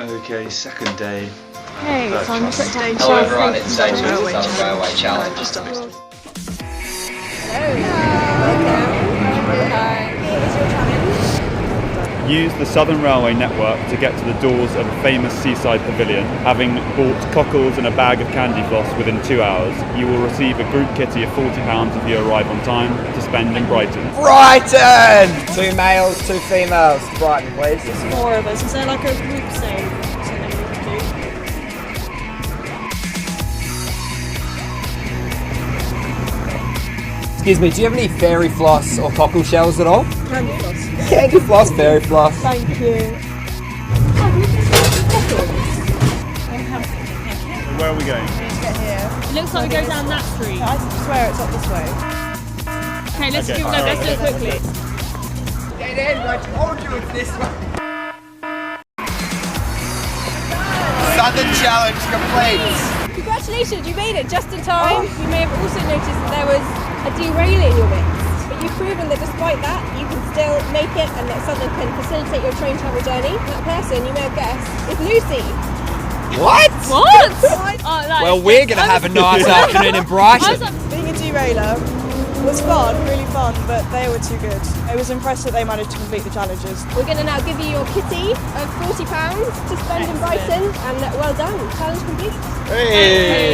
Okay, second day. Hey, so I'm just at day 2. Hello everyone, it's day 2 of the Southern Railway Challenge. Use the Southern Railway network to get to the doors of a famous seaside pavilion. Having bought cockles and a bag of candy floss within 2 hours, you will receive a group kitty of £40 if you arrive on time to spend in Brighton. Brighton! 2 males, 2 females to Brighton, please. There's 4 of us. Is there like a group save? Something we can do? Excuse me, do you have any fairy floss or cockle shells at all? Candy floss. Candy floss, fairy floss. Thank you. Where are we going? Get here. It looks like we go down that street. I swear it's up this way. Okay, let's do it quickly. Dead end, I told you it's this way. Southern Challenge complete. Congratulations, you made it just in time. You may have also noticed that there was a derailleur in your midst, but you've proven that despite that, you can still make it and that Southern can facilitate your train travel journey. That person, you may have guessed, is Lucy. What? What? Oh, Well, we're going to have a nice afternoon in Brighton. Being a derailer was fun, really fun, but they were too good. I was impressed that they managed to complete the challenges. We're going to now give you your kitty of £40 to spend in Brighton, and well done, challenge complete. Hey.